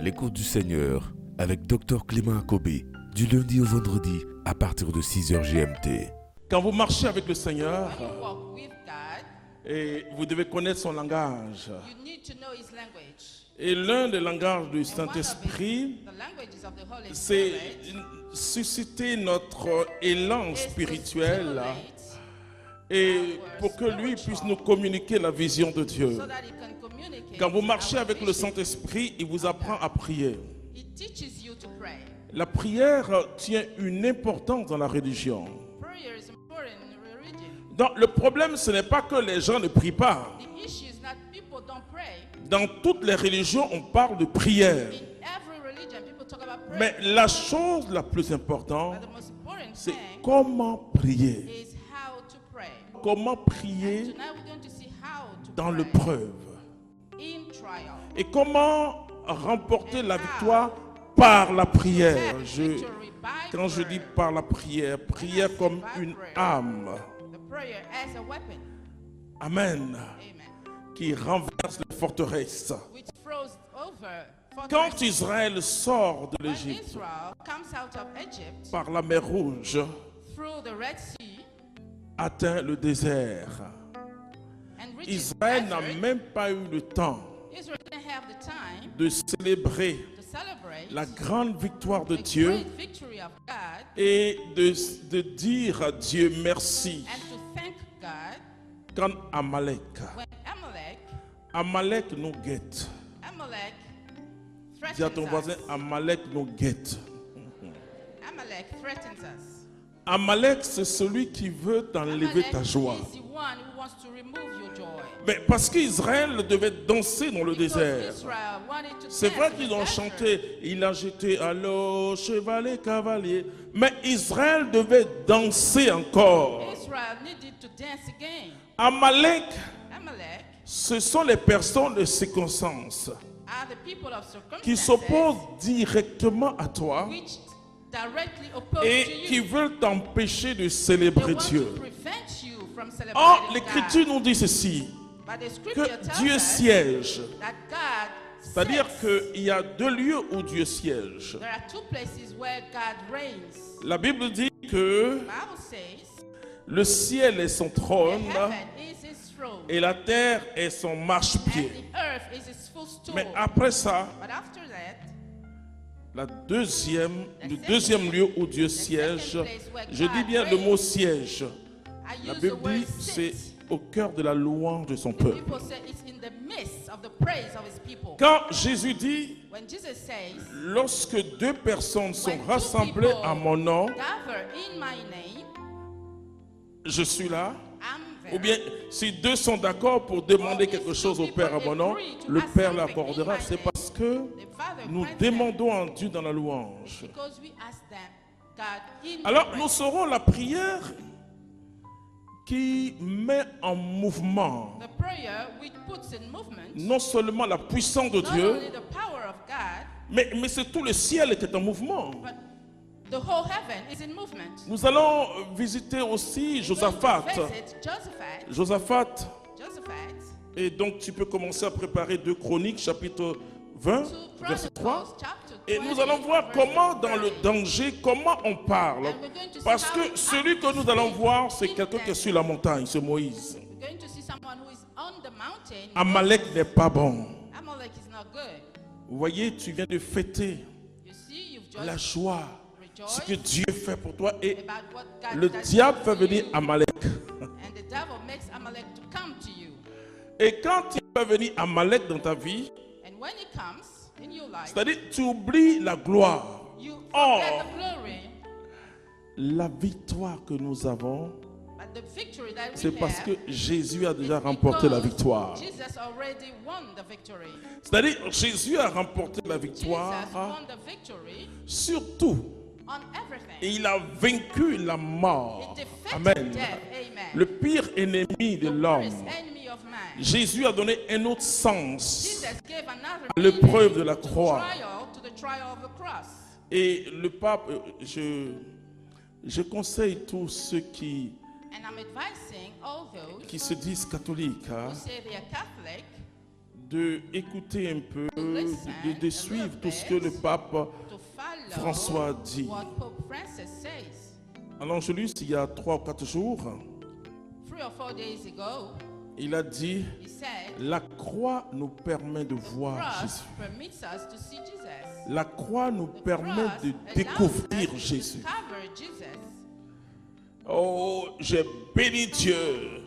l'écoute du Seigneur avec Dr Clément Akobé, du lundi au vendredi à partir de 6h GMT. Quand vous marchez avec le Seigneur, When you walk with God, et vous devez connaître son langage. you need to know His language. Et l'un des langages du And one of Saint-Esprit, the languages of the Holy c'est Spirit susciter notre élan is to spirituel stimulate et pour que lui puisse nous communiquer la vision de Dieu. so that He can communicate. Quand vous marchez our avec le vision. Saint-Esprit, il vous apprend à prier. He teaches you to pray. La prière tient une importance dans la religion. Prayer is important in religion. Donc, le problème, ce n'est pas que les gens ne prient pas. The issue is that people don't pray. Dans toutes les religions, on parle de prière. In every religion, people talk about prayer. Mais la chose la plus importante, But the most important c'est thing comment prier. is how to pray. Comment prier Tonight we're going to see how to dans pray l'épreuve. in trial. Et comment remporter la victoire par la prière. Victory by Quand je dis prayer. par la prière, prière comme une âme. The prayer as a weapon. Amen. Amen. Qui renverse les forteresses. Which throws over Quand fortresses. Israël sort de When l'Égypte Israel comes out of Egypt par la mer Rouge, through the Red Sea atteint le désert, and reaches Israël n'a desert, même pas eu le temps Israel didn't have the time de célébrer to celebrate la grande victoire de the Dieu great victory of God et de dire à Dieu merci. and to thank God Quand Amalek when Amalek nous guette. Amalek Dis à ton threatens voisin, us. Amalek nous guette. Amalek threatens us. Amalek, c'est celui qui veut t'enlever Amalek ta joie. is the one who wants to remove your joy. Mais parce qu'Israël devait danser dans le Because désert. Israel wanted to C'est dance vrai in qu'ils the ont desert. chanté, il a jeté à l'eau, chevalet, cavalier. Mais Israël devait danser encore. Israel needed to dance again. Amalek, Amalek ce sont les personnes de circonstances are the people of qui circumstances s'opposent directement à toi which directly oppose et to qui you. veulent t'empêcher de They célébrer want Dieu. to prevent you from celebrating Or, God. l'Écriture nous dit ceci, But the que scripture tells Dieu us siège. that God C'est-à-dire sits. qu'il y a deux lieux où Dieu siège. There are two places where God reigns. La Bible dit que The Bible says le ciel est son the trône heaven is his throne et la terre est son and marchepied. the earth is his footstool. Mais après ça, But after that, le deuxième lieu où Dieu siège, je dis bien le mot siège. I La use the Bible word dit c'est sit. au cœur de la louange de son peuple. People say it's in the midst of the praise of his people. Quand Jésus dit, When Jesus says, lorsque deux personnes sont when two rassemblées people à mon nom, gather in my name, je suis là. I'm there. Ou bien, si deux sont d'accord pour demander quelque chose au Père à mon nom, le Père l'accordera. C'est parce que The Father nous grants them demandons en Dieu dans la louange. because we ask them, God, in Alors, praise. nous serons la prière qui met en mouvement The prayer which puts in movement non seulement la puissance de not Dieu, only the power of God, mais c'est tout le ciel qui est en mouvement. but the whole heaven is in movement. Nous allons visiter aussi Josaphat. We're going to visit Josaphat. Josaphat. Josaphat. Et donc, tu peux commencer à préparer 2 Chroniques, chapitre 20, To verset 3. Chronicles chapter Et 20, nous allons voir verse comment dans le 30. danger, comment on parle. And we're going to see Parce how que we celui act que nous allons voir, c'est in quelqu'un qui est danger. sur la montagne, c'est Moïse. We're going to see someone who is on the mountain. Amalek n'est pas bon. Amalek is not good. Vous voyez, tu viens de fêter You see, you've just la joie, ce que rejoiced Dieu fait pour toi. Et about what God le has diable done fait for venir you, Amalek. and the devil makes Amalek to come to you. Et quand il fait venir Amalek dans ta vie, And when he comes in your life, c'est-à-dire tu oublies la gloire. you Oh. forget the glory, La victoire que nous avons, but the victory that we c'est parce have que Jésus a déjà is remporté la because victoire. Jesus already won the victory. C'est-à-dire Jésus a remporté la Jesus victoire won the victory sur tout. on Et everything. il a vaincu la He mort. defeated Amen. death. Amen. Le pire ennemi de The l'homme. worst enemy of man. Jésus a donné un autre sens Jesus gave another à l'épreuve de la meaning croix. to the trial of the cross. Et le pape, je conseille tous ceux qui And I'm advising all those se disent catholiques who say they are Catholic de écouter un peu, listen de a suivre little tout ce que le bit, pape to follow François dit. what Pope Francis says. Alors je lis il y a 3 ou 4 jours, 3 or 4 days ago, il a dit, he said, la croix nous permet de voir cross Jésus. permits us to see Jesus. La croix nous The permet cross de allows découvrir us to Jésus. discover Jesus. Oh, j'ai béni Dieu.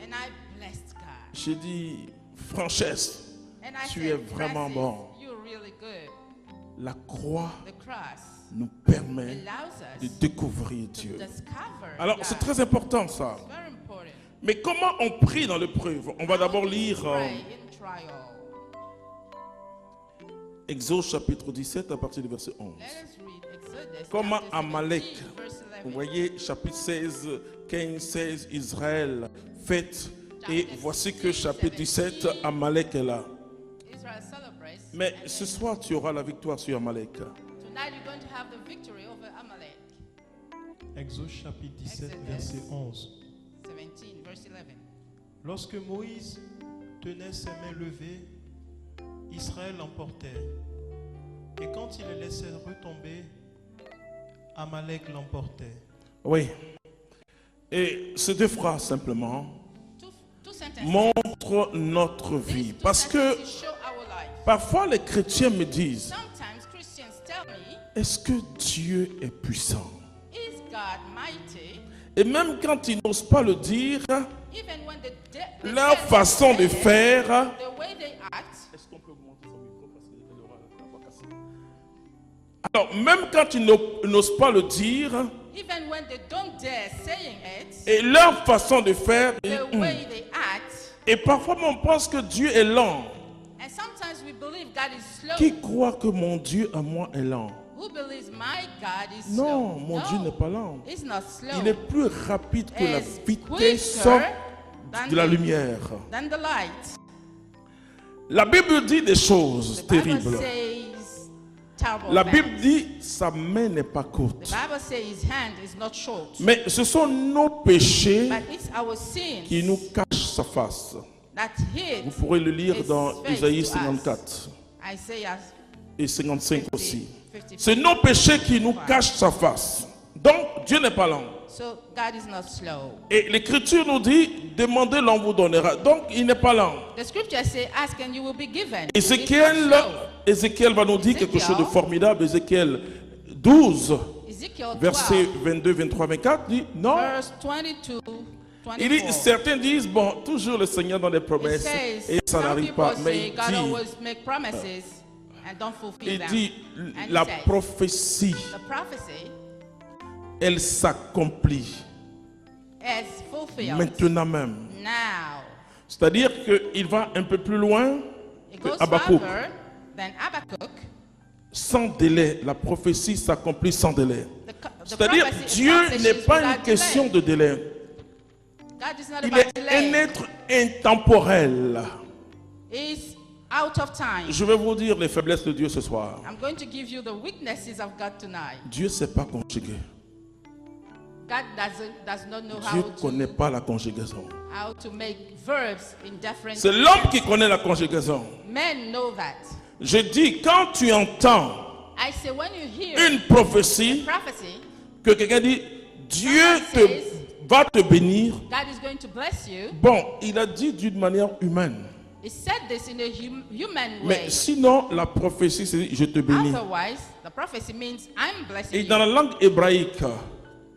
And I blessed God. J'ai dit, Frances, And I tu said, es vraiment Francis, bon. you're really good. La croix The cross nous permet allows de us découvrir to Dieu. discover Alors, God. c'est très important ça. It's very important. Mais comment on prie dans l'épreuve? On va d'abord lire Pray in trial. Exode chapitre 17 à partir du verset 11. Let us read Exodus Comment chapter Amalek, 17, verse 11. vous voyez chapitre 16, 15, 16, Israël fête. Et voici que chapitre 17, Amalek est là. Israel celebrates. Mais and ce then soir, tu auras la victoire sur Amalek. tonight you're going to have the victory over Amalek. Exode chapitre 17, Exodus. verset 11. 17, verse 11. Lorsque Moïse tenait ses mains levées, Israël l'emportait. Et quand il les laissait retomber, Amalek l'emportait. Oui. Et ces 2 phrases simplement Two sentences. montrent notre These vie. two Parce que sentences show our life. parfois les chrétiens me disent, Sometimes Christians tell me, est-ce que Dieu est puissant? is God mighty? Et même quand ils n'osent pas le dire, Even when they leur tell façon you de that, faire. the way they act, Est-ce qu'on peut monter son micro parce qu'elle aura la voix cassée? Alors, même quand ils n'osent pas le dire, even when they don't dare saying it, et leur façon de faire, the way they act, et parfois on pense que Dieu est lent. and sometimes we believe God is slow. Qui croit que mon Dieu à moi est lent? Who believes my God is Non, slow? mon Dieu n'est pas lent. He's not slow. Il est plus rapide que la Is vitesse quicker than de la the- lumière. Than the light. La Bible dit des choses The Bible terribles. says terrible La things. Bible dit sa main n'est pas The courte. Bible says his hand is not short. Mais ce sont nos péchés But it's our sins qui nous cachent sa face. that hid Vous pourrez le lire his dans face Isaïe to us. 54 Isaiah et 55 50, aussi. 55. C'est nos péchés qui nous cachent sa face. Donc, Dieu n'est pas lent. So God is not slow. Et l'Écriture nous dit, demandez, l'on vous donnera. Donc, il n'est pas lent. The scripture says, ask and you will be given. Ézéchiel, It's not slow. Ézéchiel va nous dire quelque Ézéchiel. chose de formidable. Ézéchiel 12, Ezekiel 12, versets 22, 23, 24 dit, non. verse 22, Il dit, 24. certains disent, bon, toujours le Seigneur dans les It promesses says, et ça some n'arrive people pas. Mais say il God dit, always make promises and don't fulfill il them. dit, And la he says, prophétie, the prophecy elle s'accomplit is fulfilled maintenant même. now. C'est-à-dire qu'il va un peu plus loin It que goes Habakkuk. further than Habakkuk. Sans délai, la prophétie s'accomplit sans délai. The C'est-à-dire, prophecy Dieu accomplishes n'est pas without une question delay. de délai. God is not Il about est delay. un être intemporel. He's out of time. Je vais vous dire les faiblesses de Dieu ce soir. I'm going to give you the weaknesses of God tonight. Dieu ne sait pas conjuguer. God does not know Dieu ne connaît pas la conjugaison. how to make verbs in different. C'est l'homme qui connaît la conjugaison. Men know that. Je dis, quand tu entends I say when you hear une prophétie, prophecy, que quelqu'un dit, Dieu va te bénir. God is going to bless you. Bon, il a dit d'une manière humaine. He said this in a human way. Mais sinon, la prophétie, c'est je te bénis. Otherwise, the prophecy means I'm blessing Et you. dans la langue hébraïque,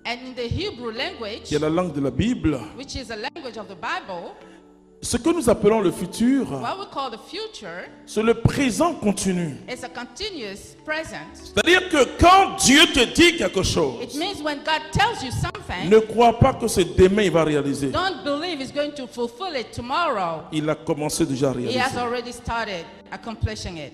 And in the Hebrew language, qui est la langue de la Bible, which is the language of the Bible, ce que nous appelons le futur, what we call the future c'est le présent continu. is a continuous present. C'est-à-dire que quand Dieu te dit quelque It chose, means when God tells you something, ne crois pas que c'est demain il va réaliser. don't believe He's going to fulfill it tomorrow. Il a commencé déjà à He has réaliser. already started accomplishing it.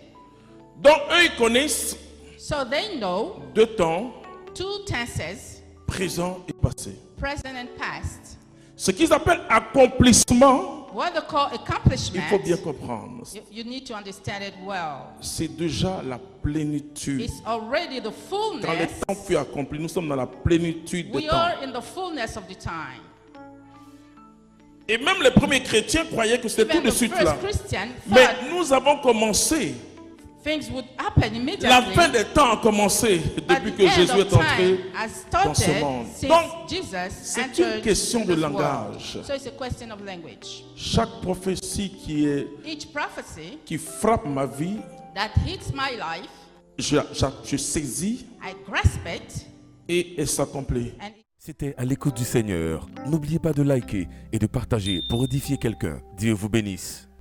Donc eux, ils connaissent So they know 2 temps, two tenses, présent et passé. present and past. Ce qu'ils appellent accomplissement, What they call il accomplishment, faut bien comprendre. you need to understand it well. C'est déjà la plénitude. It's already the Quand le fullness. temps fut accompli, nous sommes dans la plénitude des We temps. are in the fullness of the time. Et même les premiers chrétiens croyaient que c'était tout Even de the suite first là. Christian Mais thought nous avons commencé. things would happen La immediately. fin des temps a commencé But depuis the que end Jésus of est entré time has dans ce started monde. since Donc, Jesus c'est entered une question in de this world. langage. So it's a question of language. Chaque prophétie Each prophecy qui frappe ma vie, that hits my life, je saisis I grasp it, et elle s'accomplit. and C'était à l'écoute du Seigneur. N'oubliez pas de liker et de partager pour édifier quelqu'un. Dieu vous bénisse.